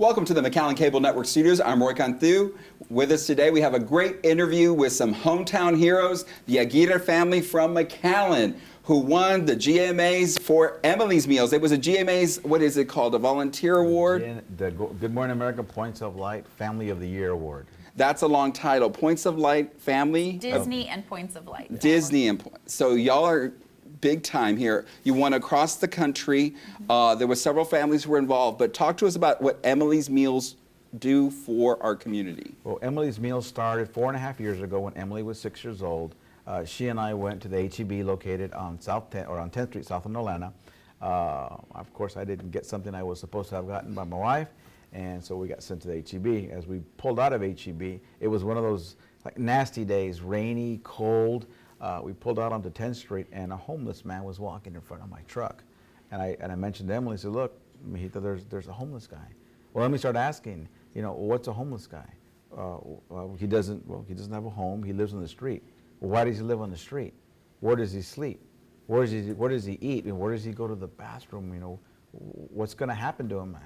Welcome to the McAllen Cable Network Studios. I'm Roy Cantu. With us today, we have a great interview with some hometown heroes, the Aguirre family from McAllen, who won the GMAs for Emily's Meals. It was a GMA's, what is it called, a volunteer award? The Good Morning America Points of Light Family of the Year Award. That's a long title. Points of Light Family? Disney and Points of Light. Disney and so y'all are big time here. You won across the country. There were several families who were involved, but talk to us about what Emily's Meals do for our community. Well, Emily's Meals started 4.5 years ago when Emily was 6 years old. She and I went to the HEB located on on 10th Street, South of Atlanta. Of course, I didn't get something I was supposed to have gotten by my wife, and so we got sent to the HEB. As we pulled out of HEB, it was one of those like nasty days, rainy, cold. We pulled out onto 10th Street, and a homeless man was walking in front of my truck. And I mentioned to Emily, I said, look, Mijita, there's a homeless guy. Well, let me start asking, what's a homeless guy? He doesn't have a home. He lives on the street. Well, why does he live on the street? Where does he sleep? Where does he eat? And where does he go to the bathroom? What's going to happen to him?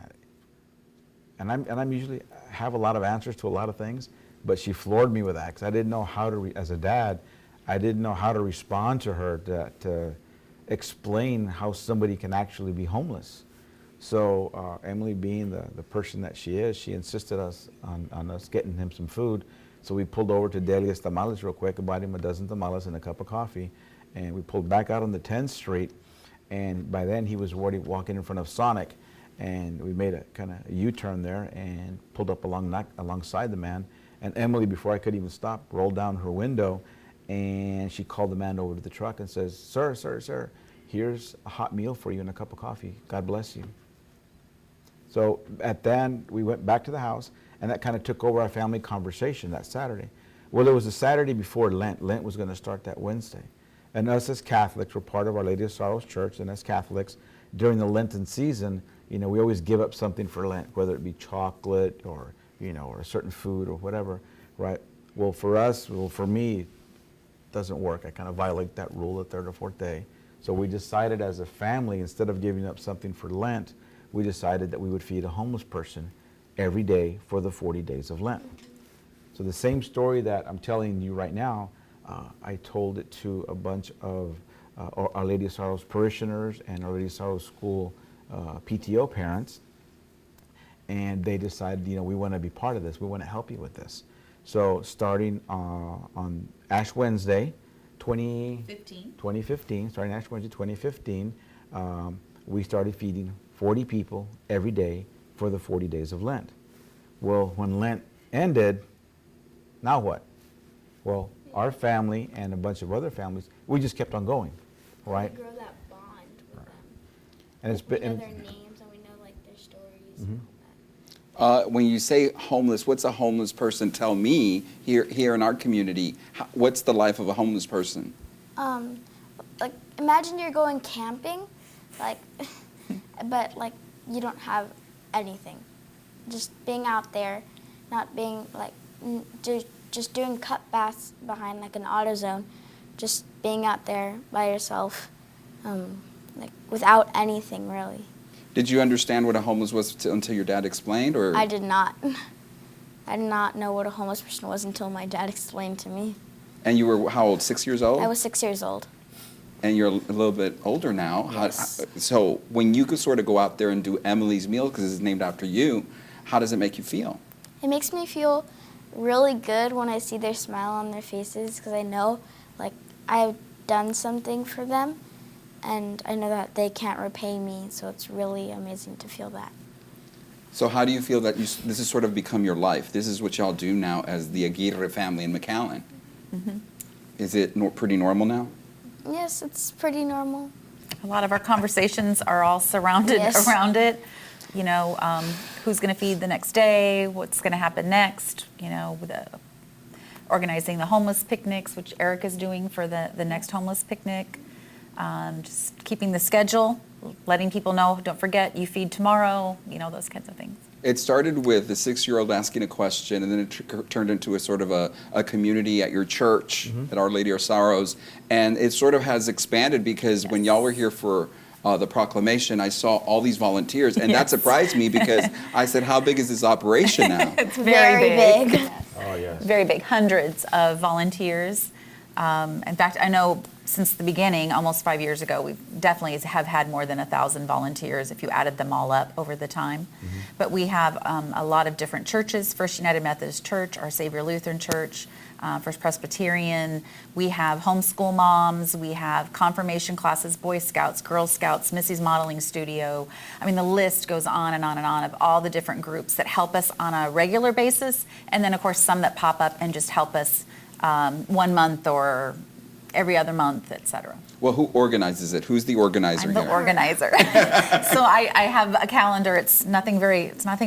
And I'm usually have a lot of answers to a lot of things, but she floored me with that because I didn't know how to, as a dad, I didn't know how to respond to her to explain how somebody can actually be homeless. So Emily, being the person that she is, she insisted on us getting him some food. So we pulled over to Delia's Tamales real quick and bought him a dozen tamales and a cup of coffee. And we pulled back out on the 10th Street. And by then he was already walking in front of Sonic. And we made a kind of U-turn there and pulled up alongside the man. And Emily, before I could even stop, rolled down her window. And she called the man over to the truck and says, sir, here's a hot meal for you and a cup of coffee. God bless you. So at then, we went back to the house, and that kind of took over our family conversation that Saturday. Well, it was the Saturday before Lent. Lent was going to start that Wednesday. And us as Catholics, we're part of Our Lady of Sorrows Church, and as Catholics, during the Lenten season, we always give up something for Lent, whether it be chocolate or, or a certain food or whatever, right? Well, for me, doesn't work. I kind of violate that rule the third or fourth day. So we decided as a family, instead of giving up something for Lent, we decided that we would feed a homeless person every day for the 40 days of Lent. So the same story that I'm telling you right now, I told it to a bunch of Our Lady of Sorrows parishioners and Our Lady of Sorrows School PTO parents, and they decided, we want to be part of this. We want to help you with this. So starting on Ash Wednesday, 2015, starting Ash Wednesday 2015, we started feeding 40 people every day for the 40 days of Lent. Well, when Lent ended, now what? Well, our family and a bunch of other families, we just kept on going, right? We grow that bond with them. And it's been, we know their names and we know their stories. Mm-hmm. And all that. When you say homeless, what's a homeless person? Tell me here in our community, what's the life of a homeless person? Imagine you're going camping, but you don't have anything. Just being out there, not being just doing cut baths behind an AutoZone, just being out there by yourself, without anything really. Did you understand what a homeless was until your dad explained, or? I did not. I did not know what a homeless person was until my dad explained to me. And you were how old? 6 years old? I was 6 years old. And you're a little bit older now. Yes. So when you could sort of go out there and do Emily's Meal, because it's named after you, how does it make you feel? It makes me feel really good when I see their smile on their faces, because I know I've done something for them. And I know that they can't repay me, so it's really amazing to feel that. So how do you feel that this has sort of become your life? This is what y'all do now as the Aguirre family in McAllen. Mm-hmm. Is it pretty normal now? Yes, it's pretty normal. A lot of our conversations are all surrounded around it. Who's going to feed the next day? What's going to happen next? With organizing the homeless picnics, which Erika's doing for the next homeless picnic. Just keeping the schedule, letting people know, don't forget, you feed tomorrow, those kinds of things. It started with the 6-year-old asking a question, and then it turned into a sort of a community at your church, at Our Lady of Sorrows. And it sort of has expanded because when y'all were here for the proclamation, I saw all these volunteers, and that Yes. surprised me because I said, how big is this operation now? It's very big. Oh, yes. Very big, hundreds of volunteers. In fact, I know since the beginning, almost 5 years ago, we definitely have had more than 1,000 volunteers if you added them all up over the time. But we have a lot of different churches, First United Methodist Church, Our Savior Lutheran Church, First Presbyterian. We have homeschool moms. We have confirmation classes, Boy Scouts, Girl Scouts, Missy's Modeling Studio. I mean, the list goes on and on and on of all the different groups that help us on a regular basis. And then, of course, some that pop up and just help us 1 month or every other month, et cetera. Well, who organizes it? Who's the organizer I'm the here? organizer. So I have a calendar. It's nothing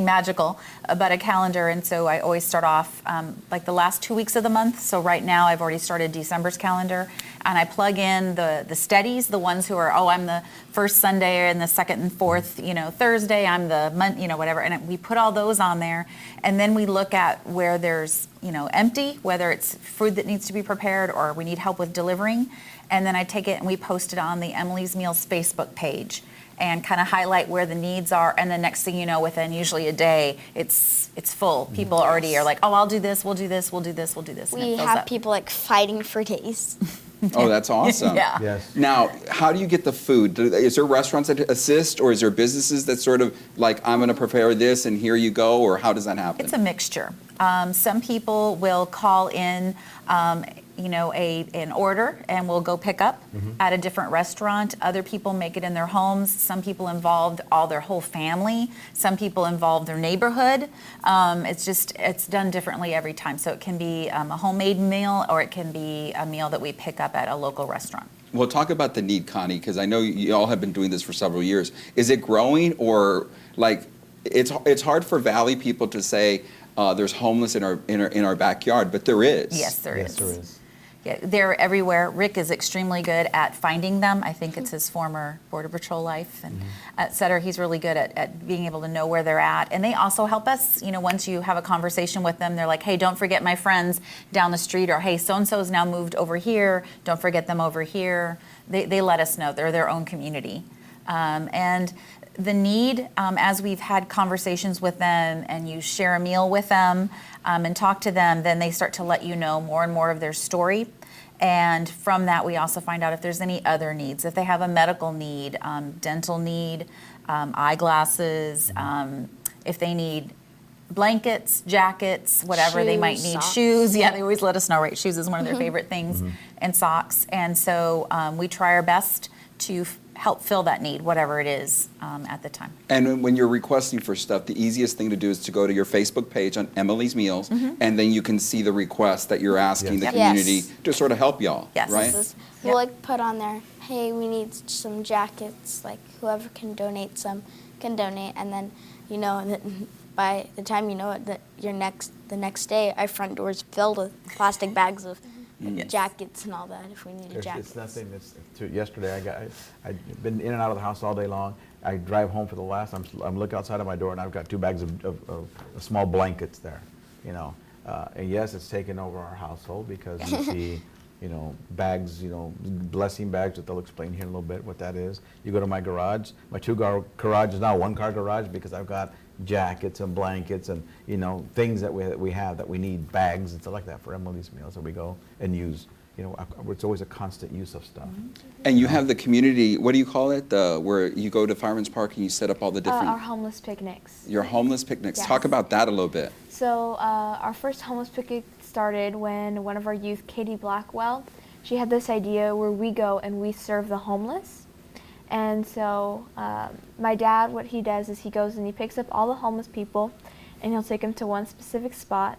magical, but a calendar. And so I always start off like the last 2 weeks of the month. So right now I've already started December's calendar, and I plug in the steadies, the ones who are, I'm the first Sunday and the second and fourth, Thursday. I'm the month, whatever. And we put all those on there, and then we look at where there's, empty, whether it's food that needs to be prepared or we need help with delivering. And then I take it and we post it on the Emily's Meals Facebook page and kind of highlight where the needs are. And the next thing you know, within usually a day, it's full. People already are like, I'll do this, we'll do this, we'll do this, we'll do this. And We it fills have up. people like fighting for days. Oh, that's awesome. Yeah. Yes. Now, how do you get the food? Is there restaurants that assist, or is there businesses that sort of like, I'm going to prepare this and here you go, or how does that happen? It's a mixture. Some people will call in, an order, and we'll go pick up at a different restaurant. Other people make it in their homes. Some people involved their whole family. Some people involve their neighborhood. It's done differently every time. So it can be a homemade meal, or it can be a meal that we pick up at a local restaurant. Well, talk about the need, Connie, because I know you all have been doing this for several years. Is it growing, or like it's hard for Valley people to say there's homeless in our backyard, but there is. Yes, there is. Yes, there is. Yeah, they're everywhere. Rick is extremely good at finding them. I think it's his former Border Patrol life and et cetera. He's really good at being able to know where they're at. And they also help us, once you have a conversation with them, they're like, hey, don't forget my friends down the street, or hey, so-and-so's now moved over here. Don't forget them over here. They let us know. They're their own community. And the need, as we've had conversations with them and you share a meal with them and talk to them, then they start to let you know more and more of their story. And from that, we also find out if there's any other needs, if they have a medical need, dental need, eyeglasses, if they need blankets, jackets, whatever they might need, socks. shoes. Yeah, they always let us know, right? Shoes is one of their favorite things, and socks. And so we try our best to help fill that need, whatever it is at the time. And when you're requesting for stuff, the easiest thing to do is to go to your Facebook page on Emily's Meals, and then you can see the request that you're asking the Yes. community Yes. to sort of help y'all, Yes. right? We'll like put on there, hey, we need some jackets. Like whoever can donate some can donate, and then that by the time you know it, that the next day, our front door's filled with plastic bags of jackets and all that. If we need a jacket. It's nothing. Yesterday, I've been in and out of the house all day long. I drive home for the last. I'm looking outside of my door, and I've got 2 bags of small blankets there. And yes, it's taken over our household because you see, bags, blessing bags that they'll explain here in a little bit what that is. You go to my garage. My 2-car garage is now 1-car garage because I've got jackets and blankets and things that we have that we need, bags and stuff like that for Emily's Meals that we go and use. It's always a constant use of stuff. And you have the community, what do you call it? Where you go to Fireman's Park and you set up all the different... Our homeless picnics. Your homeless picnics. Yes. Talk about that a little bit. So our first homeless picnic started when one of our youth, Katie Blackwell, she had this idea where we go and we serve the homeless. And so my dad, what he does is he goes and he picks up all the homeless people and he'll take them to one specific spot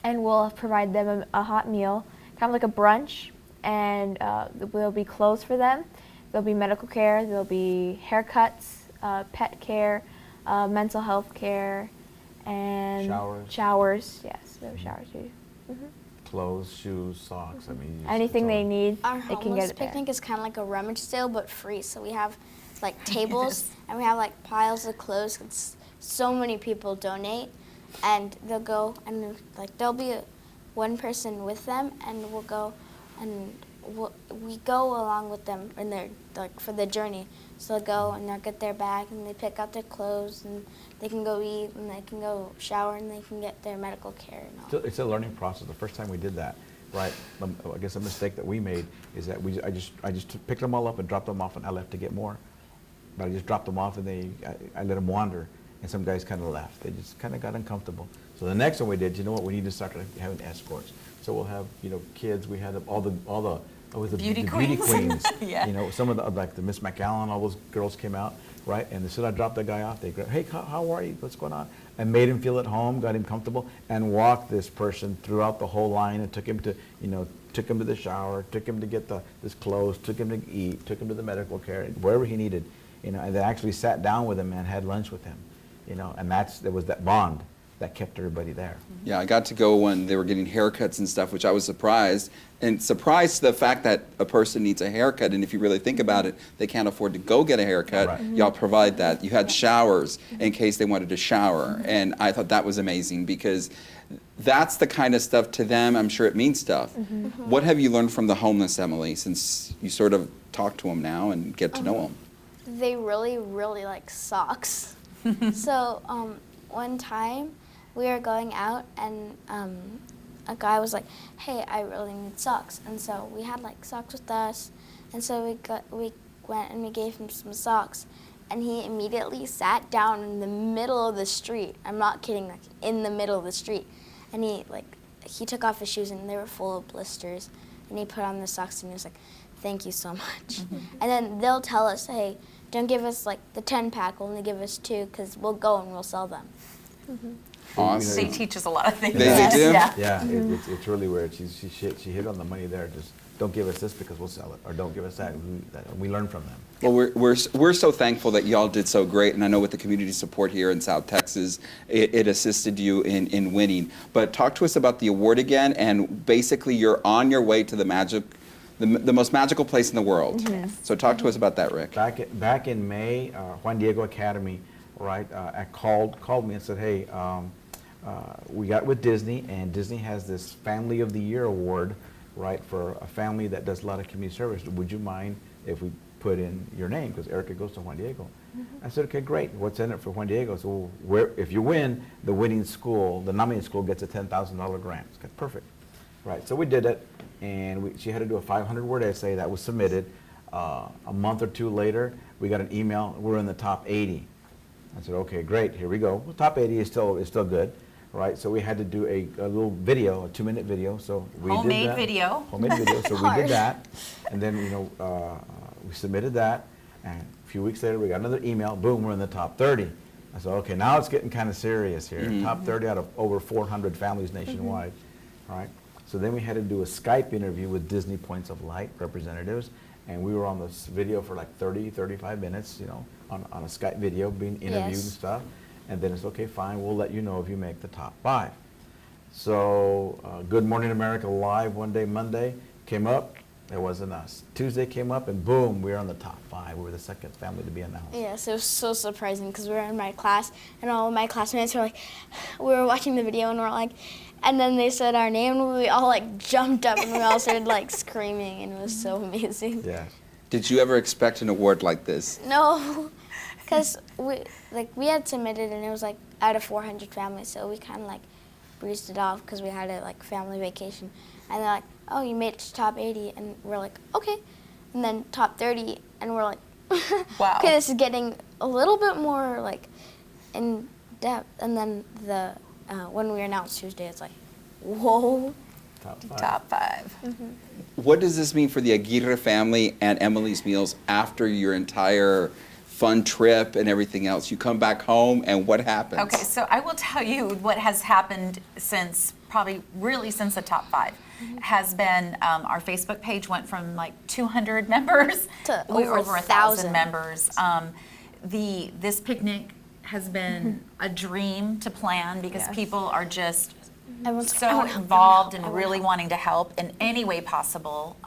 and we'll provide them a hot meal, kind of like a brunch, and there'll be clothes for them, there'll be medical care, there'll be haircuts, pet care, mental health care, and showers. Yes, there are showers too. Clothes, shoes, socks. Anything they need, Our they can homeless get it there. picnic is kind of like a rummage sale, but free. So we have like tables and we have like piles of clothes. So many people donate, and they'll go and like there'll be one person with them, and we'll go and we go along with them in their for the journey. So they go and they'll get their bag and they pick out their clothes and they can go eat and they can go shower and they can get their medical care and all. It's a learning process. The first time we did that, right? I guess a mistake that we made is that I just picked them all up and dropped them off, and I left to get more. But I just dropped them off and I let them wander, and some guys kind of left. They just kind of got uncomfortable. So the next one we did, you know what? We need to start having escorts. So we'll have, you know, kids. We had all the Beauty beauty queens. queens. Yeah. You know, some of the, like the Miss McAllen, all those girls came out, right? And as soon as I dropped the guy off, they go, hey, how are you? What's going on? I made him feel at home, got him comfortable, and walked this person throughout the whole line and took him to, you know, took him to the shower, took him to get his clothes, took him to eat, took him to the medical care, wherever he needed, you know, and then actually sat down with him and had lunch with him, you know, and there was that bond that kept everybody there. Yeah, I got to go when they were getting haircuts and stuff, which I was surprised. And surprised to the fact that a person needs a haircut, and if you really think about it, they can't afford to go get a haircut. Right. Y'all provide that. You had showers in case they wanted to shower. And I thought that was amazing because that's the kind of stuff to them, I'm sure it means stuff. What have you learned from the homeless, Emily, since you sort of talk to them now and get to know them? They really, really like socks. So one time we were going out and a guy was like, hey, I really need socks. And so we had like socks with us. And so we went and we gave him some socks. And he immediately sat down in the middle of the street. I'm not kidding, like in the middle of the street. And he took off his shoes and they were full of blisters. And he put on the socks and he was like, thank you so much. And then they'll tell us, hey, don't give us like the 10-pack, only give us 2 because we'll go and we'll sell them. Awesome. They teach us a lot of things. They do? Yeah. Yeah, it's really weird. She hit on the money there. Just don't give us this because we'll sell it, or don't give us that. We learn from them. Well, we're so thankful that y'all did so great, and I know with the community support here in South Texas, it assisted you in winning. But talk to us about the award again, and basically you're on your way to the most magical place in the world. So talk to us about that, Rick. Back in May, Juan Diego Academy, right, called me and said, hey, we got with Disney, and Disney has this Family of the Year award, right, for a family that does a lot of community service. Would you mind if we put in your name? Because Erika goes to Juan Diego. I said, okay, great. What's in it for Juan Diego? So if you win, the winning school, the nominating school gets a $10,000 grant. It's good, perfect. Right, so we did it, and she had to do a 500-word essay that was submitted. A month or 2 later, we got an email, we're in the top 80. I said, okay, great, here we go. Well, top 80 is still good, right? So we had to do a little video, a 2-minute video. So we Homemade did that. video. Homemade video. So we did that, and then we submitted that, and a few weeks later we got another email. Boom, we're in the top 30. I said, okay, now it's getting kind of serious here. Top 30 out of over 400 families nationwide, right? So then we had to do a Skype interview with Disney Points of Light representatives, and we were on this video for like 30, 35 minutes, you know, on a Skype video being interviewed and stuff. And then it's okay, fine, we'll let you know if you make the top 5. So Good Morning America Live one day, Monday, came up, it wasn't us. Tuesday came up, and boom, we were on the top 5. We were the second family to be announced. Yes, it was so surprising because we were in my class and all of my classmates were like, we were watching the video and we're like, and then they said our name and we all like jumped up and we all started like screaming, and it was so amazing. Yeah. Did you ever expect an award like this? No, because we had submitted and it was like out of 400 families, so we kind of like breezed it off because we had a like family vacation, and they're like, oh, you made it to top 80, and we're like, okay, and then top 30, and we're like, Wow. okay, this is getting a little bit more like in depth, and then when we announced Tuesday, it's like, whoa. Top 5. Top 5. What does this mean for the Aguirre family and Emily's Meals after your entire fun trip and everything else? You come back home, and what happens? Okay, so I will tell you what has happened since the top 5 has been our Facebook page went from like 200 members To we're over over 1,000 members. This picnic has been a dream to plan because Yes. people are just Everyone's like, so "I wanna help, involved I and wanna really help." wanting to help in any way possible.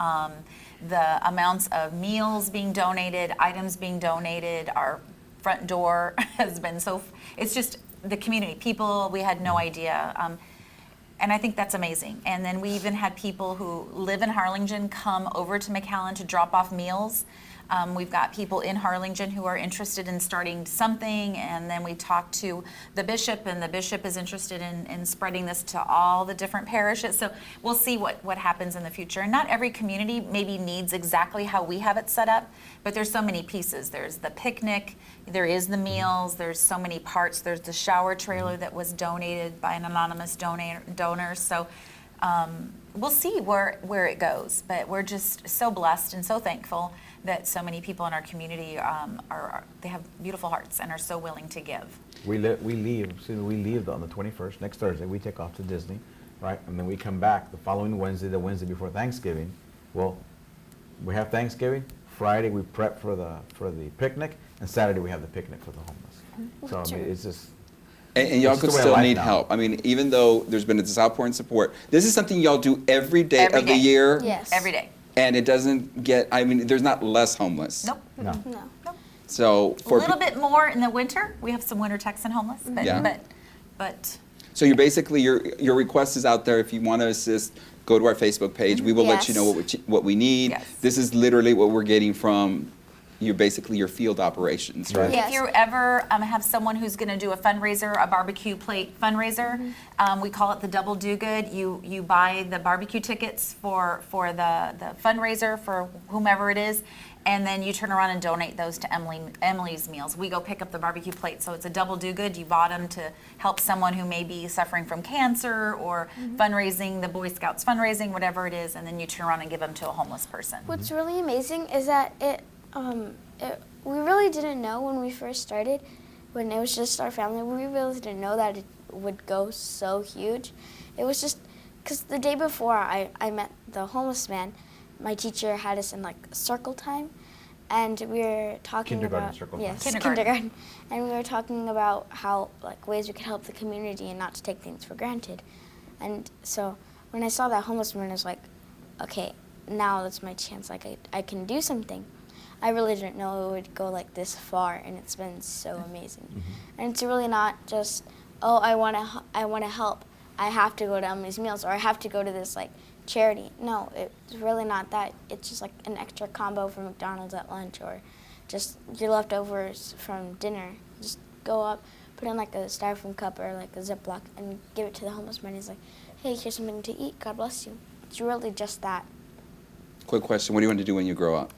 The amounts of meals being donated, items being donated, our front door has been it's just the community. People, we had no idea. And I think that's amazing. And then we even had people who live in Harlingen come over to McAllen to drop off meals. We've got people in Harlingen who are interested in starting something, and then we talked to the bishop, and the bishop is interested in spreading this to all the different parishes. So we'll see what happens in the future. And not every community maybe needs exactly how we have it set up, but there's so many pieces. There's the picnic, there is the meals, there's so many parts. There's the shower trailer that was donated by an anonymous donor. So we'll see where it goes, but we're just so blessed and so thankful that so many people in our community they have beautiful hearts and are so willing to give. We leave on the 21st, next Thursday. We take off to Disney, right? And then we come back the following Wednesday, the Wednesday before Thanksgiving. Well, we have Thanksgiving. Friday we prep for the picnic, and Saturday we have the picnic for the homeless. So I mean, it's just. And y'all it's could the way of still life need now. help. I mean, even though there's been this outpouring support, this is something y'all do every day Every of the day. year. Yes. Every day. And it doesn't get, I mean, there's not less homeless. Nope. No. No. Nope. So A for little bit more in the winter. We have some winter Texan homeless, but Yeah. but So you're basically, your request is out there. If you want to assist, go to our Facebook page. We will let you know what we need. Yes. This is literally what we're getting from basically your field operations, right? Right. Yes. if you ever have someone who's going to do a fundraiser, a barbecue plate fundraiser, we call it the Double Do Good. You buy the barbecue tickets for the fundraiser for whomever it is, and then you turn around and donate those to Emily's Meals. We go pick up the barbecue plate, so it's a double do good. You bought them to help someone who may be suffering from cancer or fundraising, the Boy Scouts fundraising, whatever it is, and then you turn around and give them to a homeless person. What's really amazing is that we really didn't know when we first started, when it was just our family, we really didn't know that it would go so huge. It was just because the day before I met the homeless man, my teacher had us in like circle time, and we were talking Kindergarten about circle time. yes, Kindergarten. and we were talking about how like ways we could help the community and not to take things for granted. And so when I saw that homeless man, I was like, okay, now that's my chance. Like I can do something. I really didn't know it would go like this far, and it's been so amazing. And it's really not just, oh, I want to help. I have to go to Emily's Meals, or I have to go to this like charity. No, it's really not that. It's just like an extra combo from McDonald's at lunch, or just your leftovers from dinner. Just go up, put in like a styrofoam cup or like a Ziploc, and give it to the homeless man. He's like, hey, here's something to eat. God bless you. It's really just that. Quick question, what do you want to do when you grow up?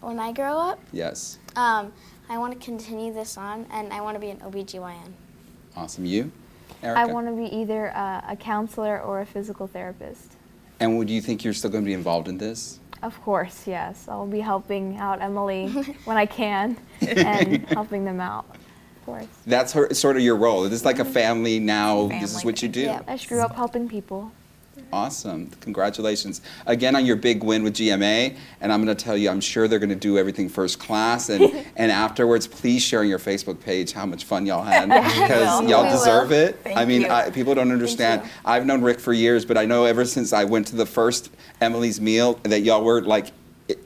When I grow up, Yes. I want to continue this on, and I want to be an OBGYN. Awesome. You, Erika? I want to be either a counselor or a physical therapist. And do you think you're still going to be involved in this? Of course, yes. I'll be helping out Emily when I can and helping them out, of course. That's sort of your role. It is like a family now. This is Family. what you do. Yeah. I just grew up helping people. Awesome. Congratulations. Again on your big win with GMA. And I'm going to tell you, I'm sure they're going to do everything first class. And afterwards, please share on your Facebook page how much fun y'all had. Because will. y'all We deserve will. it. Thank I mean, you. people don't understand. you. I've known Rick for years, but I know ever since I went to the first Emily's Meal that y'all were like,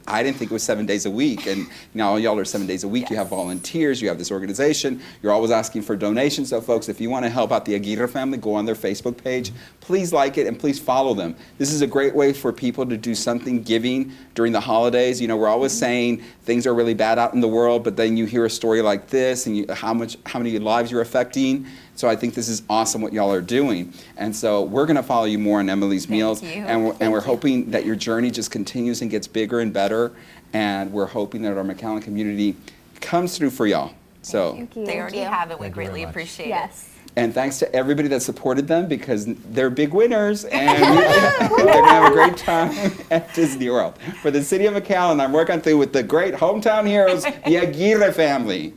I didn't think it was 7 days a week, and now y'all are 7 days a week. You have volunteers, you have this organization. You're always asking for donations. So folks, if you want to help out the Aguirre family, go on their Facebook page. Please like it and please follow them. This is a great way for people to do something giving during the holidays. You know, we're always saying things are really bad out in the world, but then you hear a story like this and how many lives you're affecting. So I think this is awesome what y'all are doing. And so we're going to follow you more on Emily's Meals. you. And we're hoping that your journey just continues and gets bigger and better. And we're hoping that our McAllen community comes through for y'all. So, Thank you. They already you. have it. We Thank you very greatly much. appreciate Yes. and thanks to everybody that supported them because they're big winners and they're going to have a great time at Disney World. For the city of McAllen, I'm working through with the great hometown heroes, the Aguirre family.